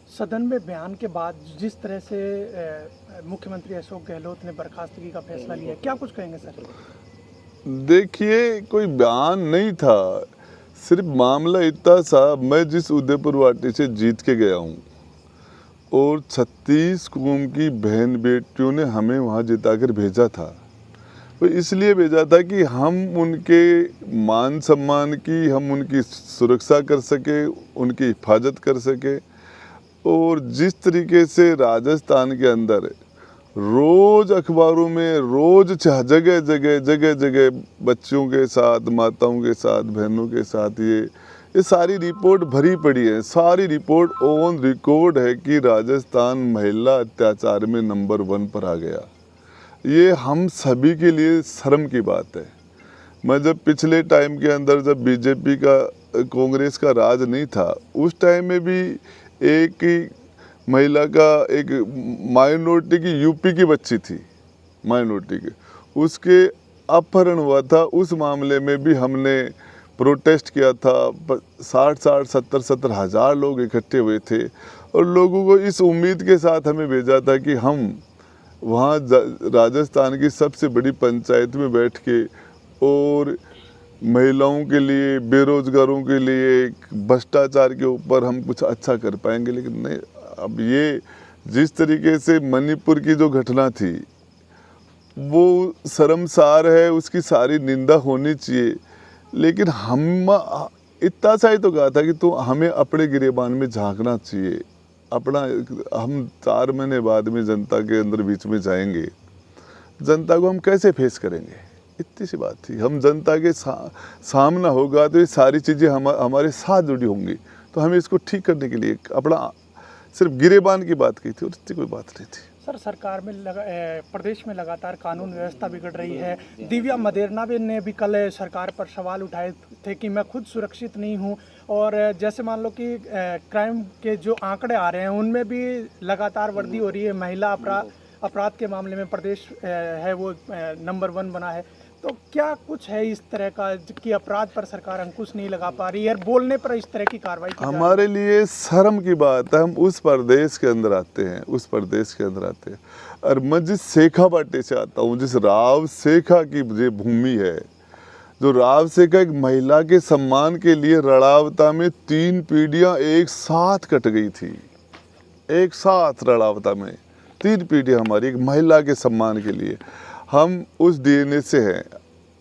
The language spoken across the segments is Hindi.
सदन में बयान के बाद जिस तरह से मुख्यमंत्री अशोक गहलोत ने बर्खास्तगी का फैसला लिया, क्या कुछ कहेंगे सर? देखिए, कोई बयान नहीं था, सिर्फ मामला इतना सा, मैं जिस उदयपुर वाटी से जीत के गया हूँ और 36 कौम की बहन बेटियों ने हमें वहाँ जिताकर भेजा था। तो इसलिए भेजा था कि हम उनके मान सम्मान की, हम उनकी सुरक्षा कर सके, उनकी हिफाजत कर सके। और जिस तरीके से राजस्थान के अंदर रोज अखबारों में रोज जगह जगह बच्चों के साथ, माताओं के साथ, बहनों के साथ ये सारी रिपोर्ट भरी पड़ी है। सारी रिपोर्ट ऑन रिकॉर्ड है कि राजस्थान महिला अत्याचार में नंबर 1 पर आ गया। ये हम सभी के लिए शर्म की बात है। मैं जब पिछले टाइम के अंदर, जब बीजेपी का, कांग्रेस का राज नहीं था, उस टाइम में भी एक महिला का, एक माइनॉरिटी की, यूपी की बच्ची थी, माइनॉरिटी की, उसके अपहरण हुआ था। उस मामले में भी हमने प्रोटेस्ट किया था। 60-70 हज़ार लोग इकट्ठे हुए थे और लोगों को इस उम्मीद के साथ हमें भेजा था कि हम वहाँ राजस्थान की सबसे बड़ी पंचायत में बैठ के और महिलाओं के लिए, बेरोजगारों के लिए, भ्रष्टाचार के ऊपर हम कुछ अच्छा कर पाएंगे। लेकिन नहीं। अब ये जिस तरीके से मणिपुर की जो घटना थी वो शर्मसार है, उसकी सारी निंदा होनी चाहिए। लेकिन हम इतना सा ही तो कहा था कि तो हमें अपने गिरेबान में झांकना चाहिए। अपना, हम 4 महीने बाद में जनता के अंदर बीच में जाएंगे, जनता को हम कैसे फेस करेंगे? इतनी सी बात थी। हम जनता के सामना होगा तो ये सारी चीज़ें हमारे साथ जुड़ी होंगी। तो हमें इसको ठीक करने के लिए अपना सिर्फ गिरेबान की बात की थी और इतनी कोई बात नहीं थी। सर, सरकार में प्रदेश में लगातार कानून व्यवस्था बिगड़ रही है। दिव्या मदेरणा ने भी कल सरकार पर सवाल उठाए थे कि मैं खुद सुरक्षित नहीं हूं, और जैसे मान लो कि क्राइम के जो आंकड़े आ रहे हैं उनमें भी लगातार वृद्धि हो रही है। महिला अपराध के मामले में प्रदेश है वो नंबर 1 बना है। तो क्या कुछ है इस तरह का कि अपराध पर सरकार अंकुश नहीं लगा पा रही है, बोलने पर इस तरह की कार्रवाई की हमारे लिए शर्म की बात है। हम उस प्रदेश के अंदर आते हैं, उस प्रदेश के अंदर आते हैं, और मैं जिस शेखावाटी से आता हूँ, जिस राव शेखा की जो भूमि है, जो राव शेखा एक महिला के सम्मान के लिए रड़ावता में 3 पीढ़ियाँ एक साथ कट गई थी। एक साथ रड़ावता में 3 पीढ़ियाँ हमारी एक महिला के सम्मान के लिए। हम उस डीएनए से हैं,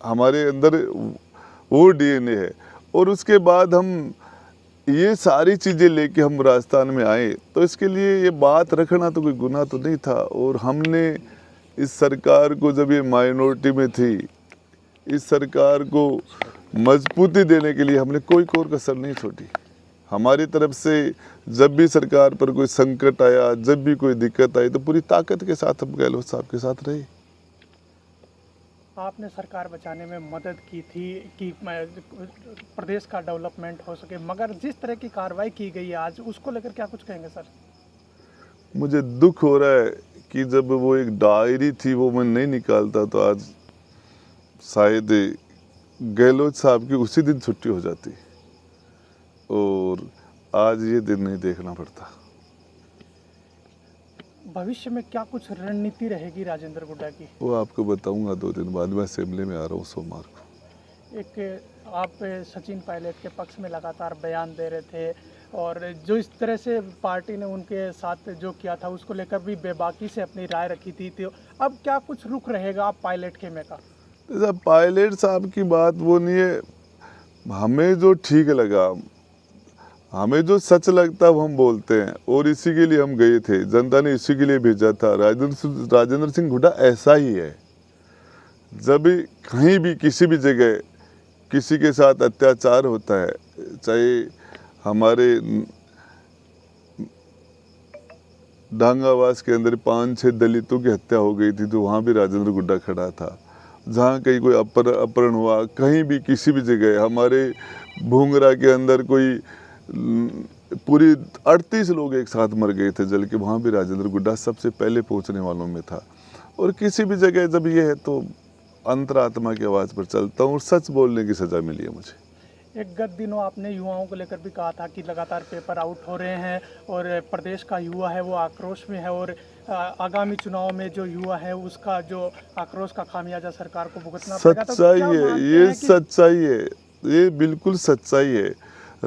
हमारे अंदर वो डीएनए है। और उसके बाद हम ये सारी चीज़ें लेके हम राजस्थान में आए, तो इसके लिए ये बात रखना तो कोई गुनाह तो नहीं था। और हमने इस सरकार को, जब ये माइनॉरिटी में थी, इस सरकार को मजबूती देने के लिए हमने कोई कोर कसर नहीं छोड़ी। हमारी तरफ से जब भी सरकार पर कोई संकट आया, जब भी कोई दिक्कत आई, तो पूरी ताकत के साथ हम गहलोत साहब के साथ रहे। आपने सरकार बचाने में मदद की थी कि प्रदेश का डेवलपमेंट हो सके, मगर जिस तरह की कार्रवाई की गई है आज, उसको लेकर क्या कुछ कहेंगे सर? मुझे दुख हो रहा है कि जब वो एक डायरी थी वो मैं नहीं निकालता तो आज शायद गहलोत साहब की उसी दिन छुट्टी हो जाती, और आज ये दिन नहीं देखना पड़ता। भविष्य में क्या कुछ रणनीति रहेगी राजेंद्र गुड्डा की? वो आपको बताऊंगा 2 दिन बाद। मैं असेंबली में आ रहा हूँ सोमवार को। एक आप सचिन पायलट के पक्ष में लगातार बयान दे रहे थे, और जो इस तरह से पार्टी ने उनके साथ जो किया था उसको लेकर भी बेबाकी से अपनी राय रखी थी, तो अब क्या कुछ रुख रहेगा पायलट खेमे का? पायलट साहब की बात वो नहीं है। हमें जो ठीक लगा, हमें जो सच लगता है वो हम बोलते हैं, और इसी के लिए हम गए थे। जनता ने इसी के लिए भेजा था। राजेंद्र सिंह हुड्डा ऐसा ही है। जब भी कहीं भी किसी भी जगह किसी के साथ अत्याचार होता है, चाहे हमारे डांगावास के अंदर 5-6 दलितों की हत्या हो गई थी, तो वहाँ भी राजेंद्र गुड्डा खड़ा था। जहाँ कहीं कोई अपहरण हुआ, कहीं भी किसी भी जगह, हमारे भूंगरा के अंदर कोई पूरी 38 लोग एक साथ मर गए थे जल के, वहाँ भी राजेंद्र गुड्डा सबसे पहले पहुँचने वालों में था। और किसी भी जगह जब ये है तो अंतरात्मा की आवाज़ पर चलता हूँ, और सच बोलने की सज़ा मिली है मुझे। एक गत दिनों आपने युवाओं को लेकर भी कहा था कि लगातार पेपर आउट हो रहे हैं और प्रदेश का युवा है वो आक्रोश में है और आगामी चुनाव में जो युवा है उसका जो आक्रोश का खामियाजा सरकार को भुगतना पड़ेगा। तो सच्चाई क्या है, मानते ये हैं कि सच्चाई है, ये बिल्कुल सच्चाई है।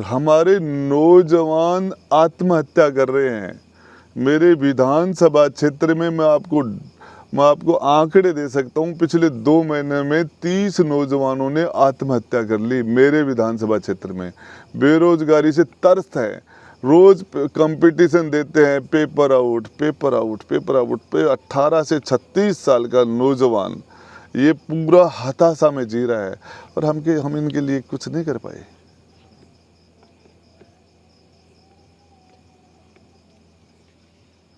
हमारे नौजवान आत्महत्या कर रहे हैं। मेरे विधानसभा क्षेत्र में मैं आपको आंकड़े दे सकता हूँ, पिछले 2 महीने में 30 नौजवानों ने आत्महत्या कर ली मेरे विधानसभा क्षेत्र में। बेरोजगारी से त्रस्त है, रोज कंपटीशन देते हैं, paper out paper out paper out पे 18 से 36 साल का नौजवान ये पूरा हताशा में जी रहा है और हम इनके लिए कुछ नहीं कर पाए।